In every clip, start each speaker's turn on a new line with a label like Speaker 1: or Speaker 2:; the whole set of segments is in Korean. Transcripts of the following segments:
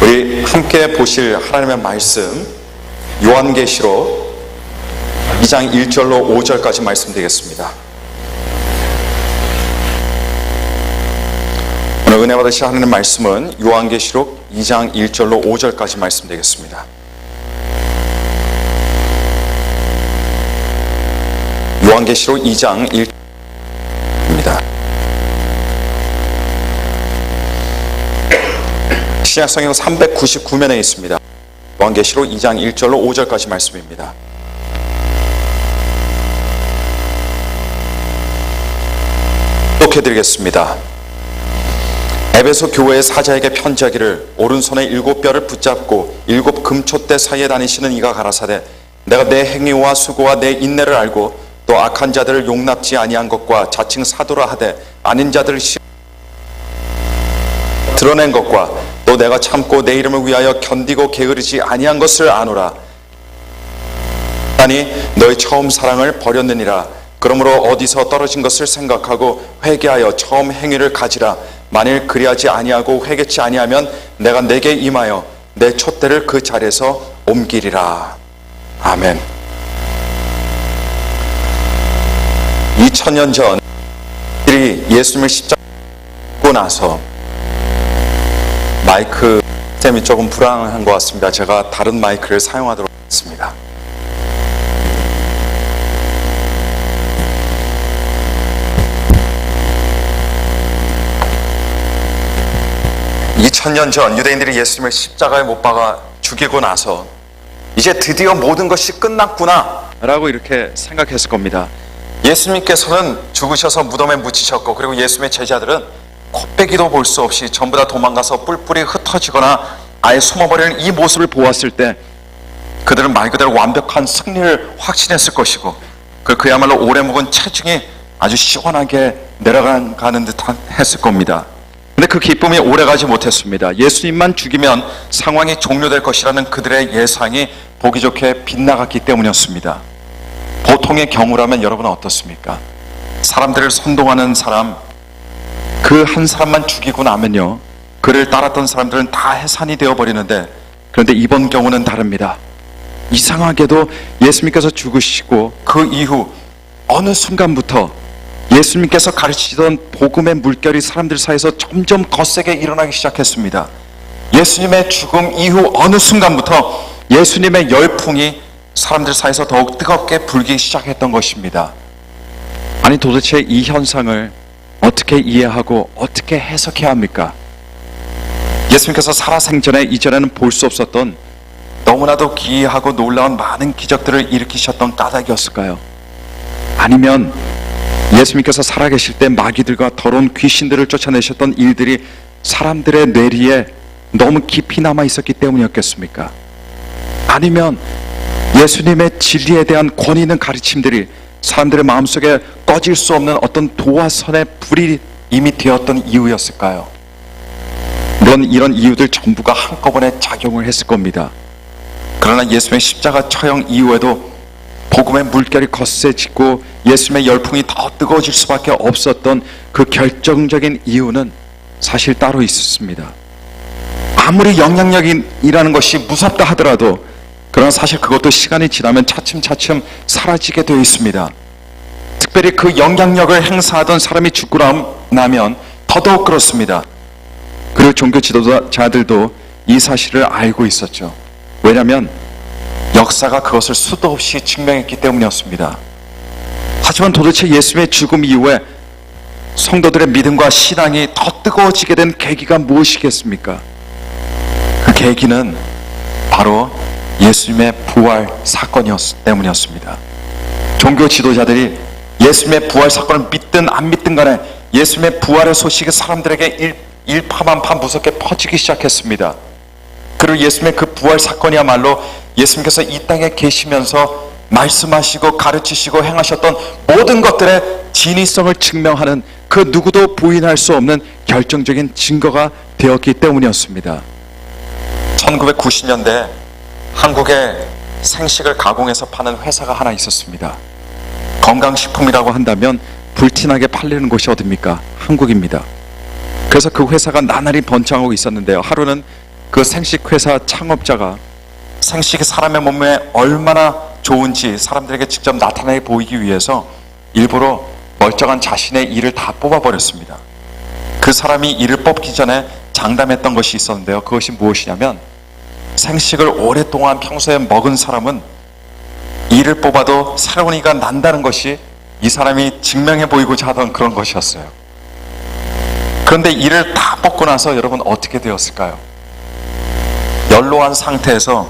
Speaker 1: 우리 함께 보실 하나님의 말씀 요한계시록 2장 1절로 5절까지 말씀드리겠습니다. 오늘 은혜 받으실 하나님의 말씀은 요한계시록 2장 1절로 5절까지 말씀드리겠습니다. 요한계시록 2장 1절입니다. 신약성경 399면에 있습니다. 요한계시록 2장 1절로 5절까지 말씀입니다.독해드리겠습니다. 에베소 교회의 사자에게 편지하기를 오른손에 7뼈를 붙잡고 7 금촛대 사이에 다니시는 이가 가라사대 내가 내 행위와 수고와 내 인내를 알고 또 악한 자들을 용납지 아니한 것과 자칭 사도라 하되 아닌 자들을 드러낸 것과 또 내가 참고 내 이름을 위하여 견디고 게으르지 아니한 것을 아노라. 아니 너의 처음 사랑을 버렸느니라. 그러므로 어디서 떨어진 것을 생각하고 회개하여 처음 행위를 가지라. 만일 그리하지 아니하고 회개치 아니하면 내가 내게 임하여 내 촛대를 그 자리에서 옮기리라. 아멘. 2000년 전 예수님을 십자가에 죽고 나서 마이크 시스템이 조금 불안한 것 같습니다. 제가 다른 마이크를 사용하도록 하겠습니다. (2000년) 전 유대인들이 예수님을 십자가에 못 박아 죽이고 나서 이제 드디어 모든 것이 끝났구나 라고 이렇게 생각했을 겁니다. 예수님께서는 죽으셔서 무덤에 묻히셨고, 그리고 예수님의 제자들은 코빼기도 볼 수 없이 전부 다 도망가서 뿔뿔이 흩어지거나 아예 숨어버리는 이 모습을 보았을 때 그들은 말 그대로 완벽한 승리를 확신했을 것이고, 그야말로 오래 묵은 체중이 아주 시원하게 내려가는 듯 했을 겁니다. 근데 그 기쁨이 오래가지 못했습니다. 예수님만 죽이면 상황이 종료될 것이라는 그들의 예상이 보기 좋게 빗나갔기 때문이었습니다. 보통의 경우라면 여러분은 어떻습니까? 사람들을 선동하는 사람, 그 한 사람만 죽이고 나면요, 그를 따랐던 사람들은 다 해산이 되어버리는데, 그런데 이번 경우는 다릅니다. 이상하게도 예수님께서 죽으시고 그 이후 어느 순간부터 예수님께서 가르치던 복음의 물결이 사람들 사이에서 점점 거세게 일어나기 시작했습니다. 예수님의 죽음 이후 어느 순간부터 예수님의 열풍이 사람들 사이에서 더욱 뜨겁게 불기 시작했던 것입니다. 아니 도대체 이 현상을 어떻게 이해하고 어떻게 해석해야 합니까? 예수님께서 살아생전에 이전에는 볼 수 없었던 너무나도 기이하고 놀라운 많은 기적들을 일으키셨던 까닭이었을까요? 아니면 예수님께서 살아계실 때 마귀들과 더러운 귀신들을 쫓아내셨던 일들이 사람들의 뇌리에 너무 깊이 남아 있었기 때문이었겠습니까? 아니면 예수님의 진리에 대한 권위 있는 가르침들이 사람들의 마음속에 꺼질 수 없는 어떤 도화선의 불이 이미 되었던 이유였을까요? 물론 이런 이유들 전부가 한꺼번에 작용을 했을 겁니다. 그러나 예수님의 십자가 처형 이후에도 복음의 물결이 거세지고 예수님의 열풍이 더 뜨거워질 수밖에 없었던 그 결정적인 이유는 사실 따로 있었습니다. 아무리 영향력이라는 것이 무섭다 하더라도, 그러나 사실 그것도 시간이 지나면 차츰차츰 사라지게 되어 있습니다. 특별히 그 영향력을 행사하던 사람이 죽고 나면 더더욱 그렇습니다. 그리고 종교 지도자들도 이 사실을 알고 있었죠. 왜냐하면 역사가 그것을 수도 없이 증명했기 때문이었습니다. 하지만 도대체 예수님의 죽음 이후에 성도들의 믿음과 신앙이 더 뜨거워지게 된 계기가 무엇이겠습니까? 그 계기는 바로 예수님의 부활 사건이었기 때문이었습니다. 종교 지도자들이 예수님의 부활 사건을 믿든 안 믿든 간에 예수님의 부활의 소식이 사람들에게 일파만파 무섭게 퍼지기 시작했습니다. 그리고 예수님의 그 부활 사건이야말로 예수님께서 이 땅에 계시면서 말씀하시고 가르치시고 행하셨던 모든 것들의 진위성을 증명하는 그 누구도 부인할 수 없는 결정적인 증거가 되었기 때문이었습니다. 1990년대 한국에 생식을 가공해서 파는 회사가 하나 있었습니다. 건강식품이라고 한다면 불티나게 팔리는 곳이 어딥니까? 한국입니다. 그래서 그 회사가 나날이 번창하고 있었는데요. 하루는 그 생식회사 창업자가 생식이 사람의 몸에 얼마나 좋은지 사람들에게 직접 나타내 보이기 위해서 일부러 멀쩡한 자신의 이를 다 뽑아버렸습니다. 그 사람이 이를 뽑기 전에 장담했던 것이 있었는데요. 그것이 무엇이냐면 생식을 오랫동안 평소에 먹은 사람은 이를 뽑아도 새로운 이가 난다는 것이 이 사람이 증명해 보이고자 하던 그런 것이었어요. 그런데 이를 다 뽑고 나서 여러분 어떻게 되었을까요? 연로한 상태에서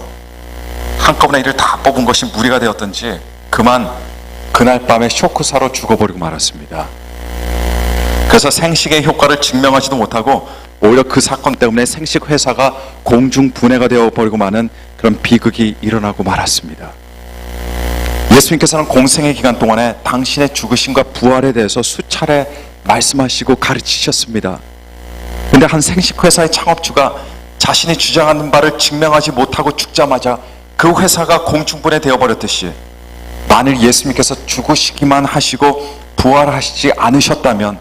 Speaker 1: 한꺼번에 이를 다 뽑은 것이 무리가 되었던지 그만 그날 밤에 쇼크사로 죽어버리고 말았습니다. 그래서 생식의 효과를 증명하지도 못하고 오히려 그 사건 때문에 생식 회사가 공중분해가 되어버리고 마는 그런 비극이 일어나고 말았습니다. 예수님께서는 공생의 기간 동안에 당신의 죽으심과 부활에 대해서 수차례 말씀하시고 가르치셨습니다. 그런데 한 생식회사의 창업주가 자신이 주장하는 바를 증명하지 못하고 죽자마자 그 회사가 공중분해 되어버렸듯이 만일 예수님께서 죽으시기만 하시고 부활하시지 않으셨다면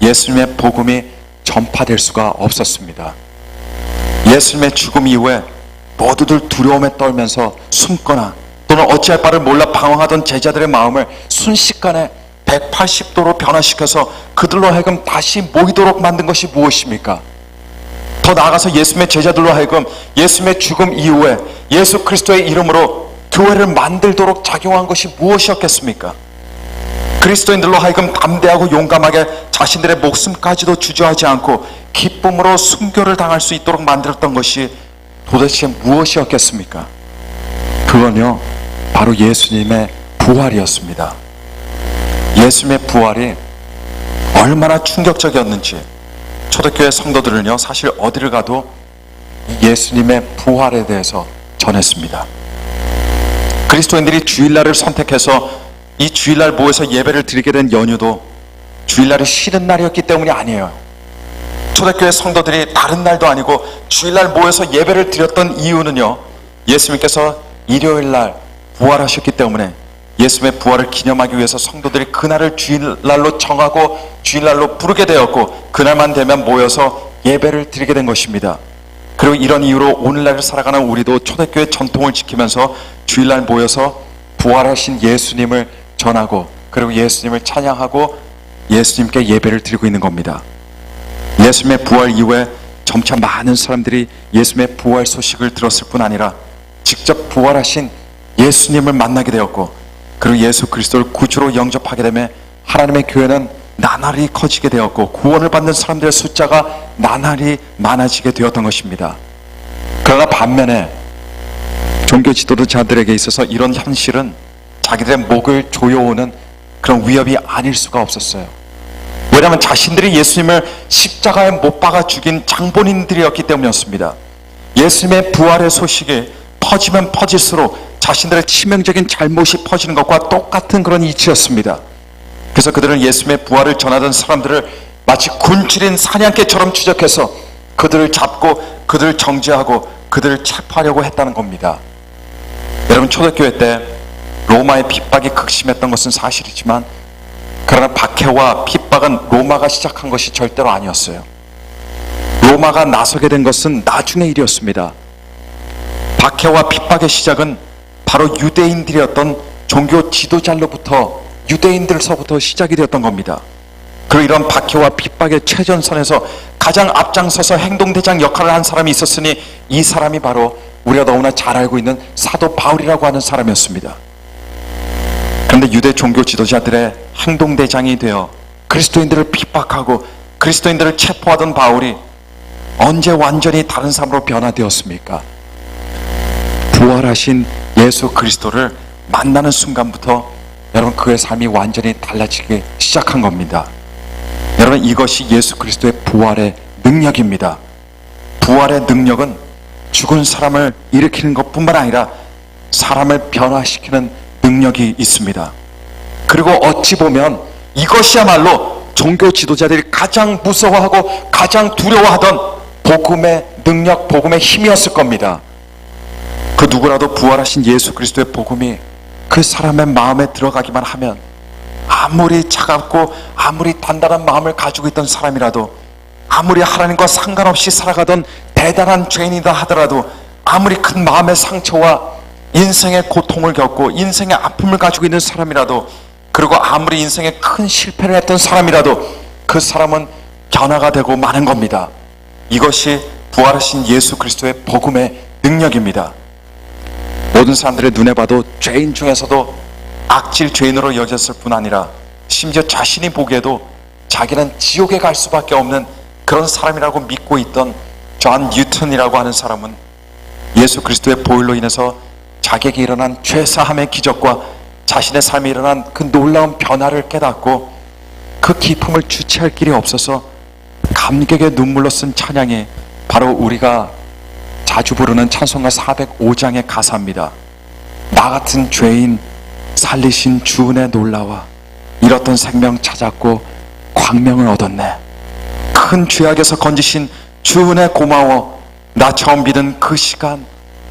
Speaker 1: 예수님의 복음이 전파될 수가 없었습니다. 예수님의 죽음 이후에 모두들 두려움에 떨면서 숨거나 또는 어찌할 바를 몰라 방황하던 제자들의 마음을 순식간에 180도로 변화시켜서 그들로 하여금 다시 모이도록 만든 것이 무엇입니까? 더 나아가서 예수님의 제자들로 하여금 예수님의 죽음 이후에 예수 그리스도의 이름으로 교회를 만들도록 작용한 것이 무엇이었겠습니까? 그리스도인들로 하여금 담대하고 용감하게 자신들의 목숨까지도 주저하지 않고 기쁨으로 순교를 당할 수 있도록 만들었던 것이 도대체 무엇이었겠습니까? 그건요, 바로 예수님의 부활이었습니다. 예수님의 부활이 얼마나 충격적이었는지 초대교회 성도들은요, 사실 어디를 가도 예수님의 부활에 대해서 전했습니다. 그리스도인들이 주일날을 선택해서 이 주일날 모여서 예배를 드리게 된 연유도 주일날이 쉬는 날이었기 때문이 아니에요. 초대교회 성도들이 다른 날도 아니고 주일날 모여서 예배를 드렸던 이유는요, 예수님께서 일요일날 부활하셨기 때문에 예수님의 부활을 기념하기 위해서 성도들이 그날을 주일날로 정하고 주일날로 부르게 되었고 그날만 되면 모여서 예배를 드리게 된 것입니다. 그리고 이런 이유로 오늘날을 살아가는 우리도 초대교회 전통을 지키면서 주일날 모여서 부활하신 예수님을 전하고 그리고 예수님을 찬양하고 예수님께 예배를 드리고 있는 겁니다. 예수님의 부활 이후에 점차 많은 사람들이 예수님의 부활 소식을 들었을 뿐 아니라 직접 부활하신 예수님을 만나게 되었고 그리고 예수 그리스도를 구주로 영접하게 되며 하나님의 교회는 나날이 커지게 되었고 구원을 받는 사람들의 숫자가 나날이 많아지게 되었던 것입니다. 그러나 반면에 종교 지도자들에게 있어서 이런 현실은 자기들의 목을 조여오는 그런 위협이 아닐 수가 없었어요. 왜냐하면 자신들이 예수님을 십자가에 못 박아 죽인 장본인들이었기 때문이었습니다. 예수님의 부활의 소식이 퍼지면 퍼질수록 자신들의 치명적인 잘못이 퍼지는 것과 똑같은 그런 이치였습니다. 그래서 그들은 예수님의 부활을 전하던 사람들을 마치 군출인 사냥개처럼 추적해서 그들을 잡고 그들을 정죄하고 그들을 체포하려고 했다는 겁니다. 여러분, 초대교회 때 로마의 핍박이 극심했던 것은 사실이지만 그러나 박해와 핍박은 로마가 시작한 것이 절대로 아니었어요. 로마가 나서게 된 것은 나중의 일이었습니다. 박해와 핍박의 시작은 바로 유대인들이었던 종교 지도자로부터 유대인들서부터 시작이 되었던 겁니다. 그리고 이런 박해와 핍박의 최전선에서 가장 앞장서서 행동대장 역할을 한 사람이 있었으니 이 사람이 바로 우리가 너무나 잘 알고 있는 사도 바울이라고 하는 사람이었습니다. 그런데 유대 종교 지도자들의 행동대장이 되어 그리스도인들을 핍박하고 그리스도인들을 체포하던 바울이 언제 완전히 다른 사람으로 변화되었습니까? 부활하신 예수 그리스도를 만나는 순간부터 여러분 그의 삶이 완전히 달라지기 시작한 겁니다. 여러분, 이것이 예수 그리스도의 부활의 능력입니다. 부활의 능력은 죽은 사람을 일으키는 것뿐만 아니라 사람을 변화시키는 능력이 있습니다. 그리고 어찌 보면 이것이야말로 종교 지도자들이 가장 무서워하고 가장 두려워하던 복음의 능력, 복음의 힘이었을 겁니다. 그 누구라도 부활하신 예수 그리스도의 복음이 그 사람의 마음에 들어가기만 하면 아무리 차갑고 아무리 단단한 마음을 가지고 있던 사람이라도 아무리 하나님과 상관없이 살아가던 대단한 죄인이다 하더라도, 아무리 큰 마음의 상처와 인생의 고통을 겪고 인생의 아픔을 가지고 있는 사람이라도, 그리고 아무리 인생에 큰 실패를 했던 사람이라도 그 사람은 변화가 되고 마는 겁니다. 이것이 부활하신 예수 그리스도의 복음의 능력입니다. 모든 사람들의 눈에 봐도 죄인 중에서도 악질 죄인으로 여겼을 뿐 아니라 심지어 자신이 보기에도 자기는 지옥에 갈 수밖에 없는 그런 사람이라고 믿고 있던 존 뉴턴이라고 하는 사람은 예수 그리스도의 보혈로 인해서 자기에게 일어난 죄사함의 기적과 자신의 삶에 일어난 그 놀라운 변화를 깨닫고 그 기쁨을 주체할 길이 없어서 감격의 눈물로 쓴 찬양이 바로 우리가 자주 부르는 찬송가 405장의 가사입니다. 나 같은 죄인 살리신 주 은혜 놀라와 잃었던 생명 찾았고 광명을 얻었네. 큰 죄악에서 건지신 주 은혜 고마워. 나 처음 믿은 그 시간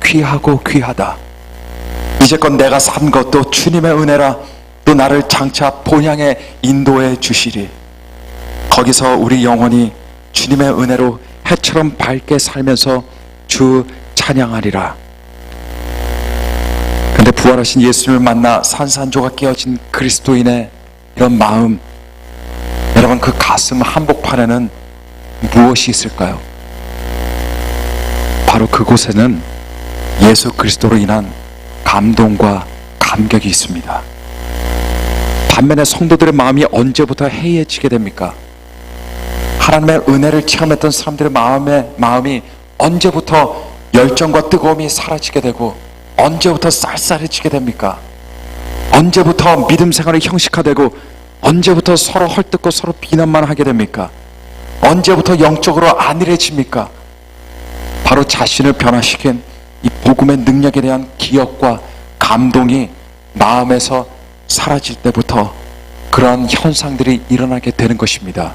Speaker 1: 귀하고 귀하다. 이제껏 내가 산 것도 주님의 은혜라. 또 나를 장차 본향에 인도해 주시리. 거기서 우리 영혼이 주님의 은혜로 해처럼 밝게 살면서 주 찬양하리라. 근데 부활하신 예수님을 만나 산산조각 깨어진 그리스도인의 이런 마음, 여러분 그 가슴 한복판에는 무엇이 있을까요? 바로 그곳에는 예수 그리스도로 인한 감동과 감격이 있습니다. 반면에 성도들의 마음이 언제부터 해이해지게 됩니까? 하나님의 은혜를 체험했던 사람들의 마음이 언제부터 열정과 뜨거움이 사라지게 되고 언제부터 쌀쌀해지게 됩니까? 언제부터 믿음 생활이 형식화되고 언제부터 서로 헐뜯고 서로 비난만 하게 됩니까? 언제부터 영적으로 안일해집니까? 바로 자신을 변화시킨 이 복음의 능력에 대한 기억과 감동이 마음에서 사라질 때부터 그러한 현상들이 일어나게 되는 것입니다.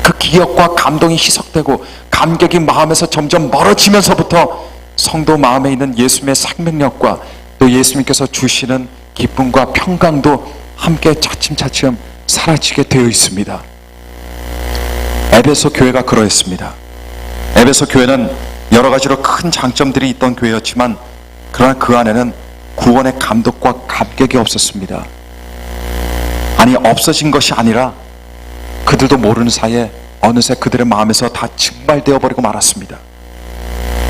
Speaker 1: 그 기억과 감동이 희석되고 감격이 마음에서 점점 멀어지면서부터 성도 마음에 있는 예수님의 생명력과 또 예수님께서 주시는 기쁨과 평강도 함께 차츰차츰 사라지게 되어 있습니다. 에베소 교회가 그러했습니다. 에베소 교회는 여러 가지로 큰 장점들이 있던 교회였지만 그러나 그 안에는 구원의 감독과 감격이 없었습니다. 아니, 없어진 것이 아니라 그들도 모르는 사이에 어느새 그들의 마음에서 다 증발되어 버리고 말았습니다.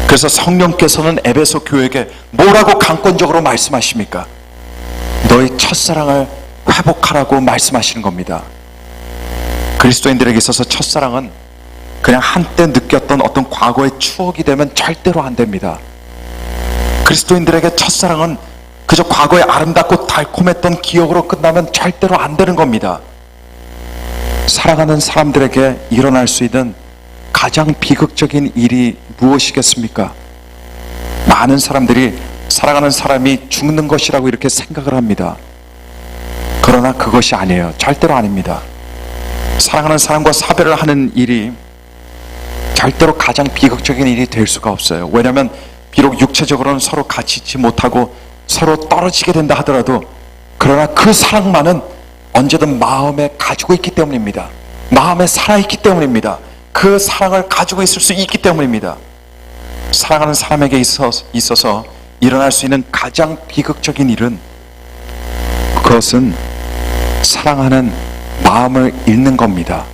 Speaker 1: 그래서 성령께서는 에베소 교회에게 뭐라고 강권적으로 말씀하십니까? 너의 첫사랑을 회복하라고 말씀하시는 겁니다. 그리스도인들에게 있어서 첫사랑은 그냥 한때 느꼈던 어떤 과거의 추억이 되면 절대로 안 됩니다. 그리스도인들에게 첫사랑은 그저 과거의 아름답고 달콤했던 기억으로 끝나면 절대로 안 되는 겁니다. 사랑하는 사람들에게 일어날 수 있는 가장 비극적인 일이 무엇이겠습니까? 많은 사람들이 사랑하는 사람이 죽는 것이라고 이렇게 생각을 합니다. 그러나 그것이 아니에요. 절대로 아닙니다. 사랑하는 사람과 사별을 하는 일이 절대로 가장 비극적인 일이 될 수가 없어요. 왜냐하면 비록 육체적으로는 서로 같이 있지 못하고 서로 떨어지게 된다 하더라도 그러나 그 사랑만은 언제든 마음에 가지고 있기 때문입니다. 마음에 살아있기 때문입니다. 그 사랑을 가지고 있을 수 있기 때문입니다. 사랑하는 사람에게 있어서 일어날 수 있는 가장 비극적인 일은 그것은 사랑하는 마음을 잃는 겁니다.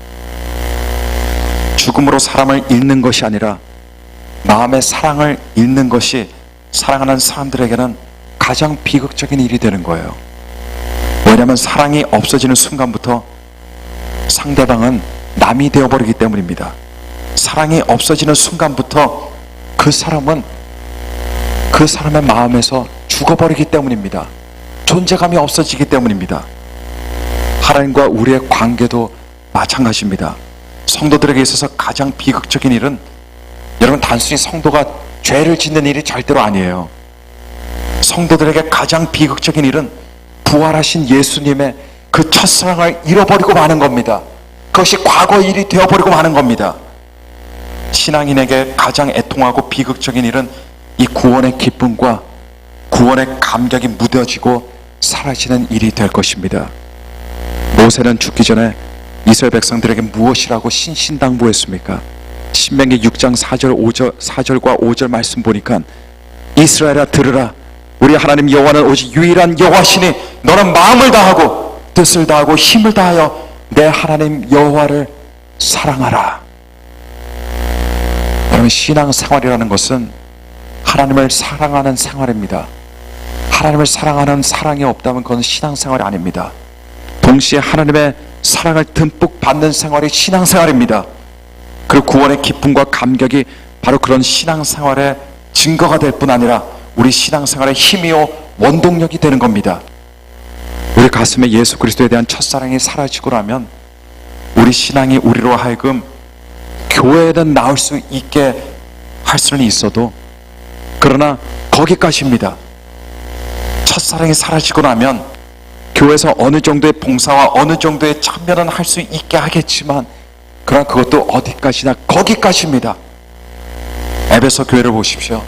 Speaker 1: 죽음으로 사람을 잃는 것이 아니라 마음의 사랑을 잃는 것이 사랑하는 사람들에게는 가장 비극적인 일이 되는 거예요. 왜냐하면 사랑이 없어지는 순간부터 상대방은 남이 되어버리기 때문입니다. 사랑이 없어지는 순간부터 그 사람은 그 사람의 마음에서 죽어버리기 때문입니다. 존재감이 없어지기 때문입니다. 하나님과 우리의 관계도 마찬가지입니다. 성도들에게 있어서 가장 비극적인 일은 여러분 단순히 성도가 죄를 짓는 일이 절대로 아니에요. 성도들에게 가장 비극적인 일은 부활하신 예수님의 그 첫사랑을 잃어버리고 마는 겁니다. 그것이 과거 일이 되어버리고 마는 겁니다. 신앙인에게 가장 애통하고 비극적인 일은 이 구원의 기쁨과 구원의 감격이 무뎌지고 사라지는 일이 될 것입니다. 모세는 죽기 전에 이스라엘 백성들에게 무엇이라고 신신당부했습니까? 신명기 6장 4절과 5절 말씀 보니까 이스라엘아 들으라, 우리 하나님 여호와는 오직 유일한 여호와시니 너는 마음을 다하고 뜻을 다하고 힘을 다하여 내 하나님 여호와를 사랑하라. 여러분, 신앙생활이라는 것은 하나님을 사랑하는 생활입니다. 하나님을 사랑하는 사랑이 없다면 그건 신앙생활이 아닙니다. 동시에 하나님의 사랑을 듬뿍 받는 생활이 신앙생활입니다. 그리고 구원의 기쁨과 감격이 바로 그런 신앙생활의 증거가 될 뿐 아니라 우리 신앙생활의 힘이요 원동력이 되는 겁니다. 우리 가슴에 예수 그리스도에 대한 첫사랑이 사라지고 나면 우리 신앙이 우리로 하여금 교회에는 나올 수 있게 할 수는 있어도, 그러나 거기까지입니다. 첫사랑이 사라지고 나면 교회에서 어느 정도의 봉사와 어느 정도의 참여는 할 수 있게 하겠지만, 그러나 그것도 어디까지나 거기까지입니다. 에베소 교회를 보십시오.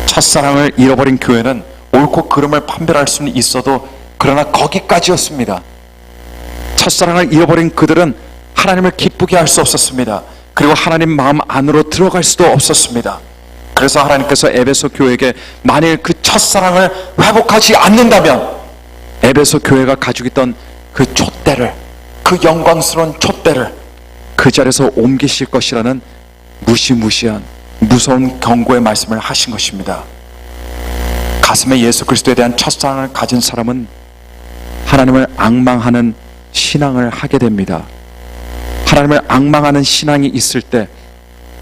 Speaker 1: 첫사랑을 잃어버린 교회는 옳고 그름을 판별할 수는 있어도 그러나 거기까지였습니다. 첫사랑을 잃어버린 그들은 하나님을 기쁘게 할 수 없었습니다. 그리고 하나님 마음 안으로 들어갈 수도 없었습니다. 그래서 하나님께서 에베소 교회에게 만일 그 첫사랑을 회복하지 않는다면 에베소 교회가 가지고 있던 그 촛대를, 그 영광스러운 촛대를 그 자리에서 옮기실 것이라는 무시무시한 무서운 경고의 말씀을 하신 것입니다. 가슴에 예수 그리스도에 대한 첫사랑을 가진 사람은 하나님을 앙망하는 신앙을 하게 됩니다. 하나님을 앙망하는 신앙이 있을 때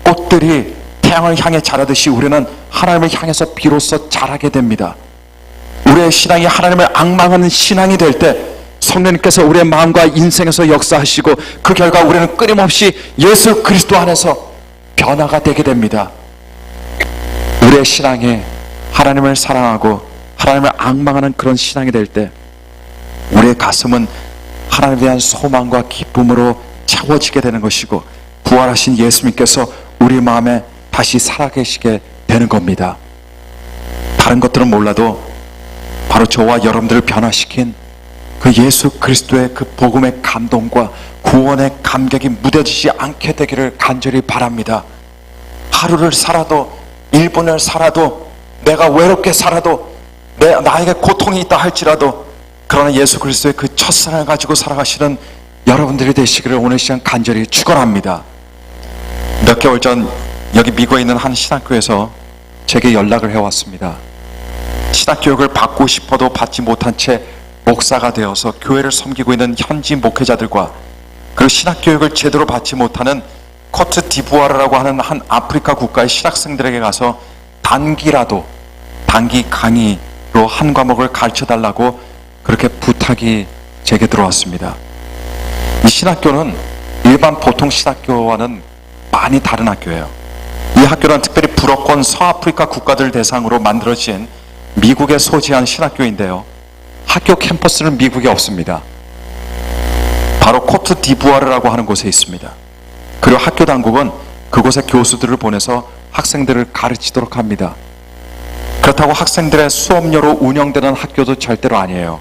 Speaker 1: 꽃들이 태양을 향해 자라듯이 우리는 하나님을 향해서 비로소 자라게 됩니다. 우리의 신앙이 하나님을 앙망하는 신앙이 될 때 성령님께서 우리의 마음과 인생에서 역사하시고 그 결과 우리는 끊임없이 예수 그리스도 안에서 변화가 되게 됩니다. 우리의 신앙이 하나님을 사랑하고 하나님을 앙망하는 그런 신앙이 될 때 우리의 가슴은 하나님에 대한 소망과 기쁨으로 채워지게 되는 것이고, 부활하신 예수님께서 우리 마음에 다시 살아계시게 되는 겁니다. 다른 것들은 몰라도 바로 저와 여러분들을 변화시킨 그 예수 그리스도의 그 복음의 감동과 구원의 감격이 무뎌지지 않게 되기를 간절히 바랍니다. 하루를 살아도, 1분을 살아도, 내가 외롭게 살아도, 나에게 고통이 있다 할지라도, 그러나 예수 그리스도의 그 첫사랑을 가지고 살아가시는 여러분들이 되시기를 오늘 시간 간절히 축원합니다. 몇 개월 전 여기 미국에 있는 한 신학교에서 제게 연락을 해왔습니다. 신학교육을 받고 싶어도 받지 못한 채 목사가 되어서 교회를 섬기고 있는 현지 목회자들과 그리고 신학교육을 제대로 받지 못하는 코트 디부아르라고 하는 한 아프리카 국가의 신학생들에게 가서 단기 강의로 한 과목을 가르쳐달라고 그렇게 부탁이 제게 들어왔습니다. 이 신학교는 일반 보통 신학교와는 많이 다른 학교예요. 이 학교는 특별히 불어권 서아프리카 국가들 대상으로 만들어진 미국에 소재한 신학교인데요, 학교 캠퍼스는 미국에 없습니다. 바로 코트 디부아르라고 하는 곳에 있습니다. 그리고 학교 당국은 그곳에 교수들을 보내서 학생들을 가르치도록 합니다. 그렇다고 학생들의 수업료로 운영되는 학교도 절대로 아니에요.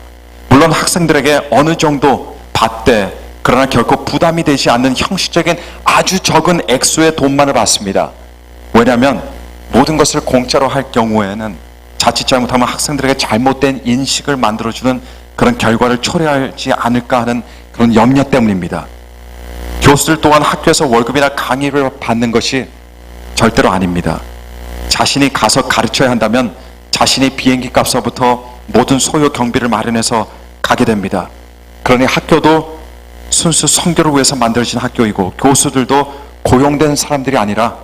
Speaker 1: 물론 학생들에게 어느 정도 받되, 그러나 결코 부담이 되지 않는 형식적인 아주 적은 액수의 돈만을 받습니다. 왜냐하면 모든 것을 공짜로 할 경우에는 자칫 잘못하면 학생들에게 잘못된 인식을 만들어주는 그런 결과를 초래하지 않을까 하는 그런 염려 때문입니다. 교수들 또한 학교에서 월급이나 강의를 받는 것이 절대로 아닙니다. 자신이 가서 가르쳐야 한다면 자신이 비행기 값서부터 모든 소요 경비를 마련해서 가게 됩니다. 그러니 학교도 순수 선교를 위해서 만들어진 학교이고, 교수들도 고용된 사람들이 아니라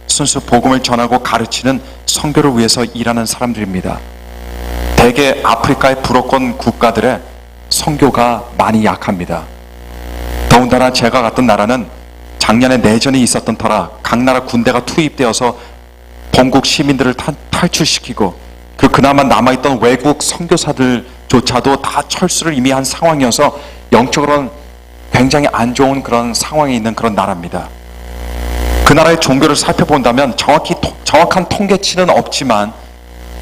Speaker 1: 순수 복음을 전하고 가르치는 선교를 위해서 일하는 사람들입니다. 대개 아프리카의 불어권 국가들의 선교가 많이 약합니다. 더군다나 제가 갔던 나라는 작년에 내전이 있었던 터라 각 나라 군대가 투입되어서 본국 시민들을 탈출시키고 그나마 남아있던 외국 선교사들조차도 다 철수를 이미 한 상황이어서 영적으로는 굉장히 안 좋은 그런 상황에 있는 그런 나라입니다. 그 나라의 종교를 살펴본다면 정확한 통계치는 없지만,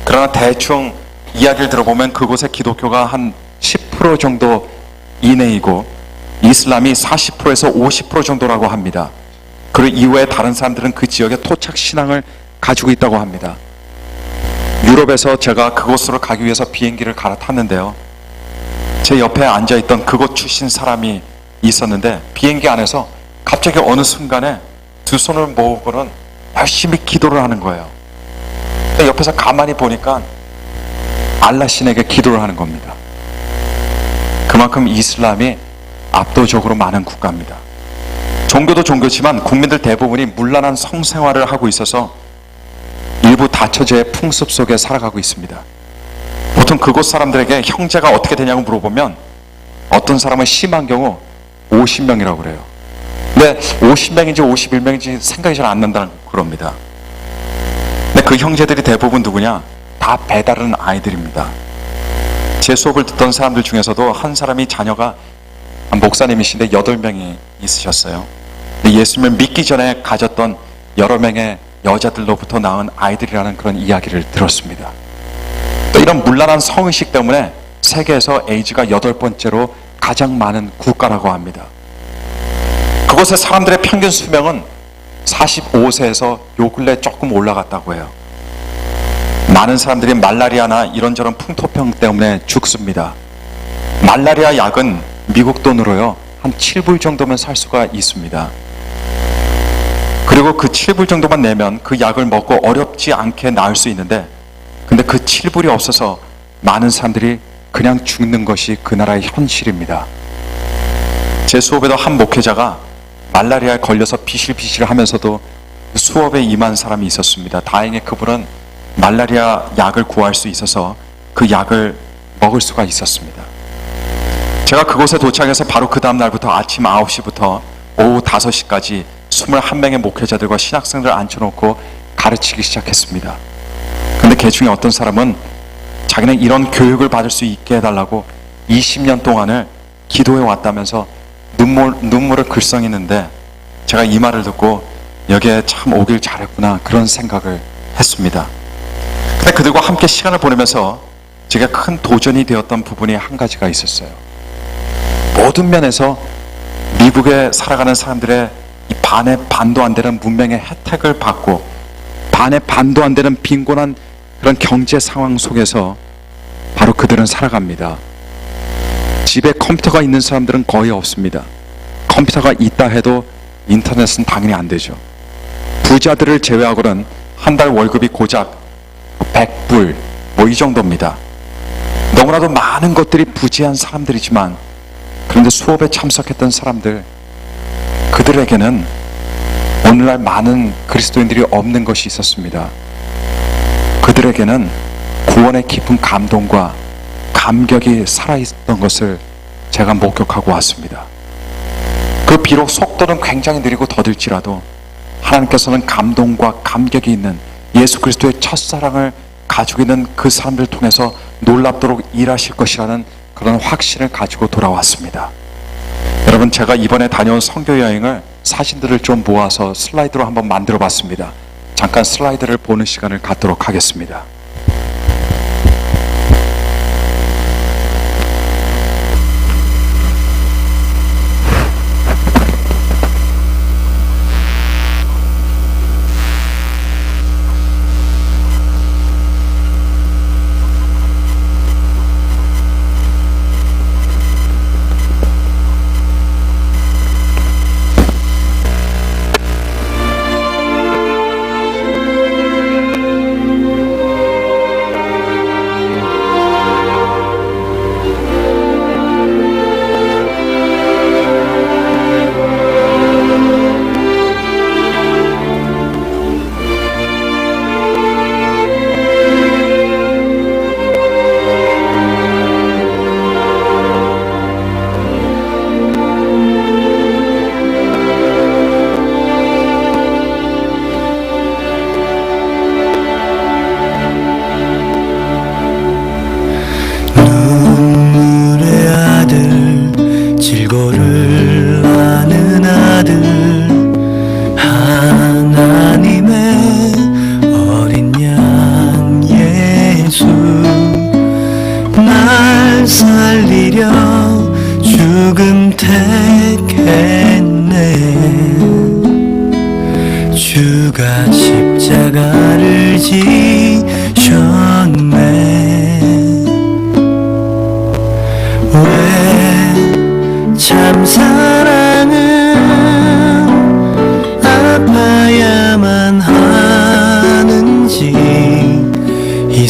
Speaker 1: 그러나 대충 이야기를 들어보면 그곳의 기독교가 한 10% 정도 이내이고 이슬람이 40%에서 50% 정도라고 합니다. 그리고 이후에 다른 사람들은 그 지역의 토착 신앙을 가지고 있다고 합니다. 유럽에서 제가 그곳으로 가기 위해서 비행기를 갈아탔는데요. 제 옆에 앉아있던 그곳 출신 사람이 있었는데 비행기 안에서 갑자기 어느 순간에 두 손을 모으고는 열심히 기도를 하는 거예요. 근데 옆에서 가만히 보니까 알라 신에게 기도를 하는 겁니다. 그만큼 이슬람이 압도적으로 많은 국가입니다. 종교도 종교지만 국민들 대부분이 문란한 성생활을 하고 있어서 일부 다처제의 풍습 속에 살아가고 있습니다. 보통 그곳 사람들에게 형제가 어떻게 되냐고 물어보면 어떤 사람은 심한 경우 50명이라고 그래요. 근데 50명인지 51명인지 생각이 잘 안 난다고 그럽니다. 근데 그 형제들이 대부분 누구냐? 다 배다른 아이들입니다. 제 수업을 듣던 사람들 중에서도 한 사람이 자녀가 목사님이신데 8명이 있으셨어요. 근데 예수님을 믿기 전에 가졌던 여러 명의 여자들로부터 낳은 아이들이라는 그런 이야기를 들었습니다. 또 이런 문란한 성의식 때문에 세계에서 에이즈가 8번째로 가장 많은 국가라고 합니다. 그곳의 사람들의 평균 수명은 45세에서 요 근래 조금 올라갔다고 해요. 많은 사람들이 말라리아나 이런저런 풍토병 때문에 죽습니다. 말라리아 약은 미국 돈으로요 한 7불 정도면 살 수가 있습니다. 그리고 그 7불 정도만 내면 그 약을 먹고 어렵지 않게 나을 수 있는데, 근데 그 7불이 없어서 많은 사람들이 그냥 죽는 것이 그 나라의 현실입니다. 제 수업에도 한 목회자가 말라리아에 걸려서 비실비실 하면서도 수업에 임한 사람이 있었습니다. 다행히 그분은 말라리아 약을 구할 수 있어서 그 약을 먹을 수가 있었습니다. 제가 그곳에 도착해서 바로 그 다음 날부터 아침 9시부터 오후 5시까지 21명의 목회자들과 신학생들 앉혀놓고 가르치기 시작했습니다. 근데 그 중에 어떤 사람은 자기는 이런 교육을 받을 수 있게 해달라고 20년 동안을 기도해 왔다면서 눈물을 글썽이는데, 제가 이 말을 듣고 여기에 참 오길 잘했구나 그런 생각을 했습니다. 근데 그들과 함께 시간을 보내면서 제가 큰 도전이 되었던 부분이 한 가지가 있었어요. 모든 면에서 미국에 살아가는 사람들의 이 반의 반도 안 되는 문명의 혜택을 받고 반의 반도 안 되는 빈곤한 그런 경제 상황 속에서 바로 그들은 살아갑니다. 집에 컴퓨터가 있는 사람들은 거의 없습니다. 컴퓨터가 있다 해도 인터넷은 당연히 안 되죠. 부자들을 제외하고는 한 달 월급이 고작 100불 뭐 이 정도입니다. 너무나도 많은 것들이 부재한 사람들이지만, 그런데 수업에 참석했던 사람들, 그들에게는 오늘날 많은 그리스도인들이 없는 것이 있었습니다. 그들에게는 구원의 깊은 감동과 감격이 살아있던 것을 제가 목격하고 왔습니다. 그 비록 속도는 굉장히 느리고 더딜지라도 하나님께서는 감동과 감격이 있는 예수 그리스도의 첫사랑을 가지고 있는 그 사람들을 통해서 놀랍도록 일하실 것이라는 그런 확신을 가지고 돌아왔습니다. 여러분, 제가 이번에 다녀온 선교 여행을 사진들을 좀 모아서 슬라이드로 한번 만들어 봤습니다. 잠깐 슬라이드를 보는 시간을 갖도록 하겠습니다.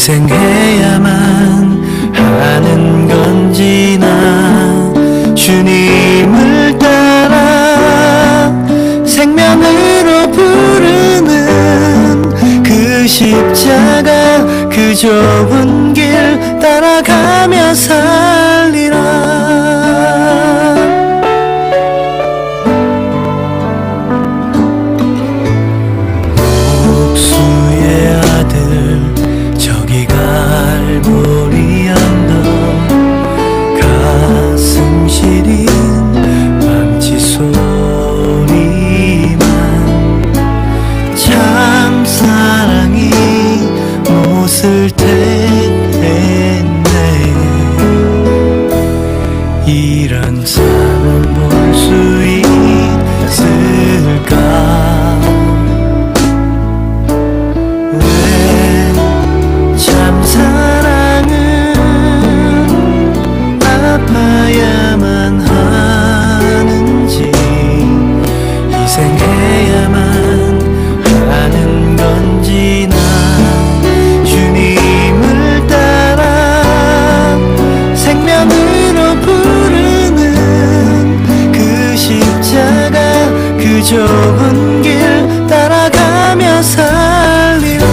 Speaker 2: 희생해야만 하는 건지 나 주님을 따라 생명으로 부르는 그 십자가 그 좁은 길 따라가며 살리라. 갈보리 언덕 가슴 시린 망치 소리만 참 사랑이 못을 텐데 이런 삶은 볼 수 있을까. 참 사랑은 아파야만 하는지 희생해야만 하는 건지 나 주님을 따라 생명으로 부르는 그 십자가 그 좁은 길 따라가며 살리라.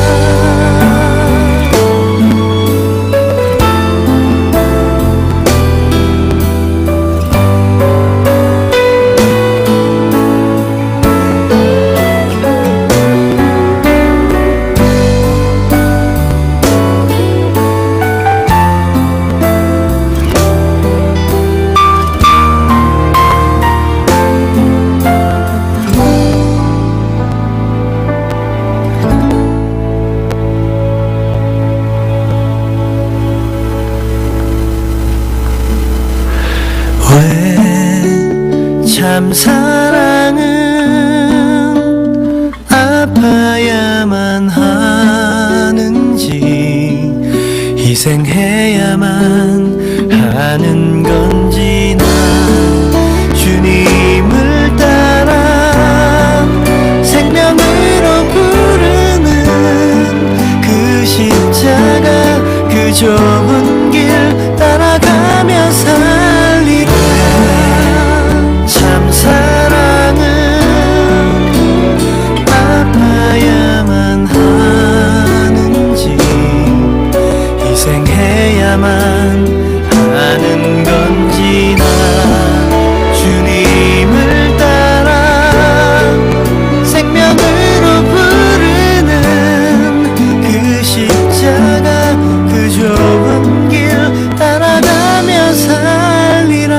Speaker 2: 참 사랑은 아파야만 하는지 희생해야만 하는 건지 나 주님을 따라 생명으로 부르는 그 십자가 그 좁은 길 따라가며 살리라. 참 사랑은 아파야만 하는지 희생해야만 하는 건지 나 주님을 따라 생명으로 부르는 그 십자가 그 좁은 길 따라가며 살리라.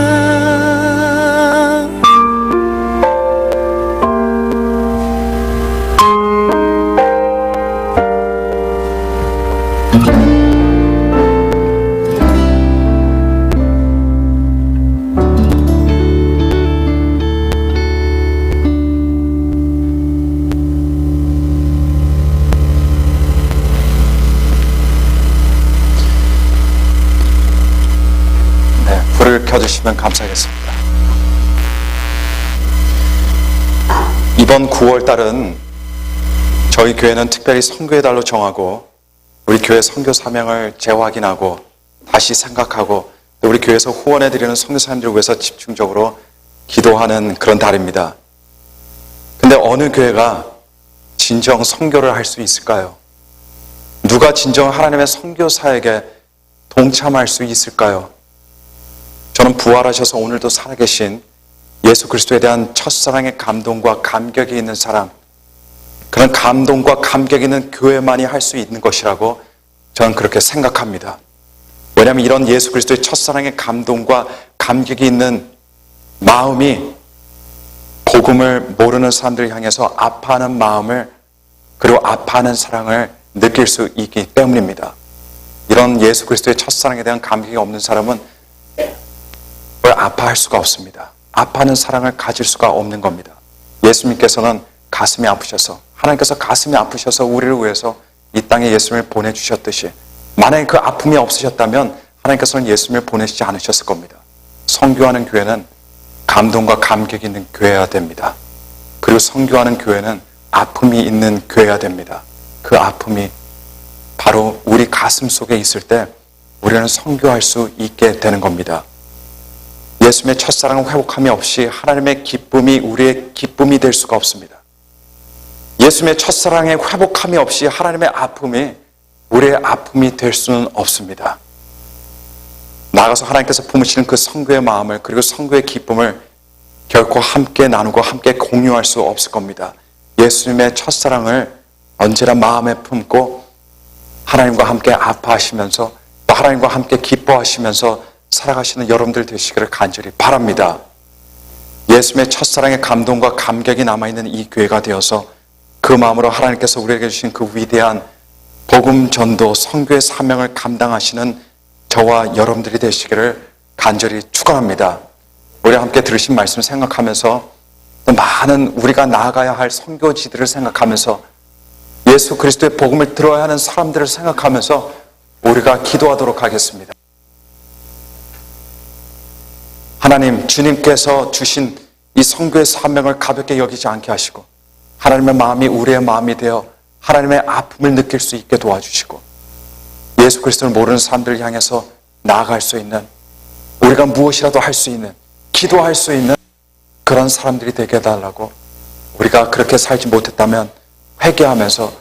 Speaker 1: 불을 켜주시면 감사하겠습니다. 이번 9월달은 저희 교회는 특별히 선교의 달로 정하고 우리 교회 선교 사명을 재확인하고 다시 생각하고 또 우리 교회에서 후원해드리는 선교사님들을 위해서 집중적으로 기도하는 그런 달입니다. 근데 어느 교회가 진정 선교를 할 수 있을까요? 누가 진정 하나님의 선교사에게 동참할 수 있을까요? 저는 부활하셔서 오늘도 살아계신 예수 그리스도에 대한 첫사랑의 감동과 감격이 있는 사람, 그런 감동과 감격이 있는 교회만이 할 수 있는 것이라고 저는 그렇게 생각합니다. 왜냐하면 이런 예수 그리스도의 첫사랑의 감동과 감격이 있는 마음이 복음을 모르는 사람들을 향해서 아파하는 마음을 그리고 아파하는 사랑을 느낄 수 있기 때문입니다. 이런 예수 그리스도의 첫사랑에 대한 감격이 없는 사람은 그걸 아파할 수가 없습니다. 아파하는 사랑을 가질 수가 없는 겁니다. 예수님께서는 가슴이 아프셔서 하나님께서 가슴이 아프셔서 우리를 위해서 이 땅에 예수님을 보내주셨듯이 만약에 그 아픔이 없으셨다면 하나님께서는 예수님을 보내시지 않으셨을 겁니다. 선교하는 교회는 감동과 감격이 있는 교회여야 됩니다. 그리고 선교하는 교회는 아픔이 있는 교회여야 됩니다. 그 아픔이 바로 우리 가슴 속에 있을 때 우리는 선교할 수 있게 되는 겁니다. 예수님의 첫사랑을 회복함이 없이 하나님의 기쁨이 우리의 기쁨이 될 수가 없습니다. 예수님의 첫사랑의 회복함이 없이 하나님의 아픔이 우리의 아픔이 될 수는 없습니다. 나가서 하나님께서 품으시는 그 선교의 마음을, 그리고 선교의 기쁨을 결코 함께 나누고 함께 공유할 수 없을 겁니다. 예수님의 첫사랑을 언제나 마음에 품고 하나님과 함께 아파하시면서 또 하나님과 함께 기뻐하시면서 살아가시는 여러분들 되시기를 간절히 바랍니다. 예수님의 첫사랑의 감동과 감격이 남아있는 이 교회가 되어서 그 마음으로 하나님께서 우리에게 주신 그 위대한 복음 전도 선교의 사명을 감당하시는 저와 여러분들이 되시기를 간절히 축원합니다. 우리 함께 들으신 말씀 생각하면서 또 많은 우리가 나아가야 할 선교지들을 생각하면서 예수 그리스도의 복음을 들어야 하는 사람들을 생각하면서 우리가 기도하도록 하겠습니다. 하나님, 주님께서 주신 이 선교의 사명을 가볍게 여기지 않게 하시고 하나님의 마음이 우리의 마음이 되어 하나님의 아픔을 느낄 수 있게 도와주시고 예수 그리스도를 모르는 사람들을 향해서 나아갈 수 있는, 우리가 무엇이라도 할 수 있는, 기도할 수 있는 그런 사람들이 되게 해달라고, 우리가 그렇게 살지 못했다면 회개하면서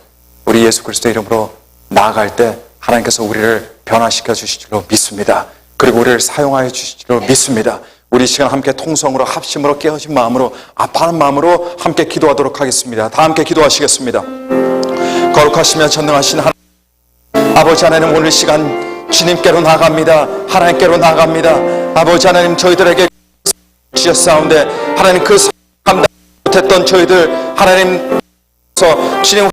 Speaker 1: 우리 예수 그리스도 이름으로 나아갈 때 하나님께서 우리를 변화시켜 주실 줄로 믿습니다. 그리고 우리를 사용하여 주실 줄로 믿습니다. 우리 이 시간 함께 통성으로 합심으로 깨어진 마음으로 아파하는 마음으로 함께 기도하도록 하겠습니다. 다 함께 기도하시겠습니다. 거룩하시며 전능하신 하나님, 아버지 하나님, 오늘 시간 주님께로 나갑니다. 하나님께로 나갑니다. 아버지 하나님, 저희들에게 주셨사온데 하나님 그 감당 못했던 저희들 하나님 주님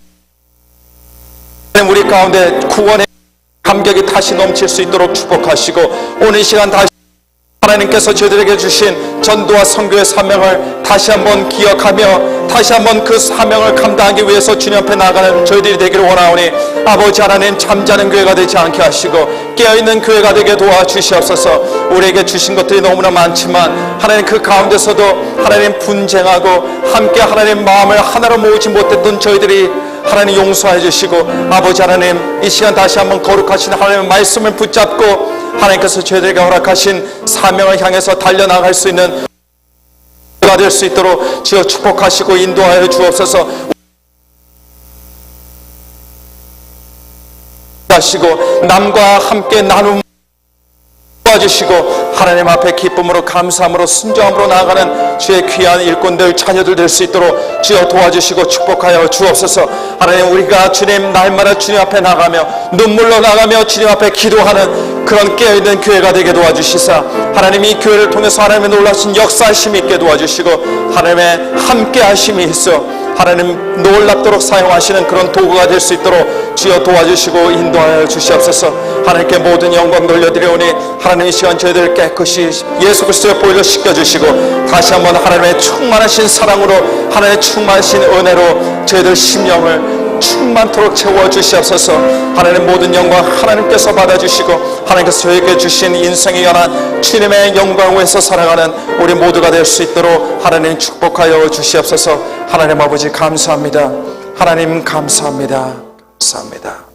Speaker 1: 우리 가운데 구원의 감격이 다시 넘칠 수 있도록 축복하시고 오늘 이 시간 다시 하나님께서 저희들에게 주신 전도와 선교의 사명을 다시 한번 기억하며 다시 한번 그 사명을 감당하기 위해서 주님 앞에 나가는 저희들이 되기를 원하오니 아버지 하나님, 잠자는 교회가 되지 않게 하시고 깨어있는 교회가 되게 도와주시옵소서. 우리에게 주신 것들이 너무나 많지만 하나님 그 가운데서도 하나님 분쟁하고 함께 하나님 마음을 하나로 모으지 못했던 저희들이 하나님 용서해 주시고 아버지 하나님, 이 시간 다시 한번 거룩하신 하나님의 말씀을 붙잡고 하나님께서 저희들에게 허락하신 사명을 향해서 달려나갈 수 있는 가 될 수 있도록 주여 축복하시고 인도하여 주옵소서. 하시고 남과 함께 나눔 도와주시고 하나님 앞에 기쁨으로 감사함으로 순종함으로 나아가는 주의 귀한 일꾼들 자녀들 될 수 있도록 주여 도와주시고 축복하여 주옵소서. 하나님, 우리가 주님 날마다 주님 앞에 나가며 눈물로 나가며 주님 앞에 기도하는 그런 깨어있는 교회가 되게 도와주시사 하나님 이 교회를 통해서 하나님의 놀라신 역사하심이 있게 도와주시고 하나님의 함께하심이 있어 하나님 놀랍도록 사용하시는 그런 도구가 될 수 있도록 주여 도와주시고 인도하여 주시옵소서. 하나님께 모든 영광 돌려드리오니 하나님 이 시간 저희들 깨끗이 예수 그리스도의 보혈로 씻겨주시고 다시 한번 하나님의 충만하신 사랑으로 하나님의 충만하신 은혜로 저희들 심령을 충만토록 채워주시옵소서. 하나님 모든 영광 하나님께서 받아주시고 하나님께서 저에게 주신 인생에 관한 주님의 영광 위에서 살아가는 우리 모두가 될 수 있도록 하나님 축복하여 주시옵소서. 하나님 아버지 감사합니다. 하나님 감사합니다. 감사합니다.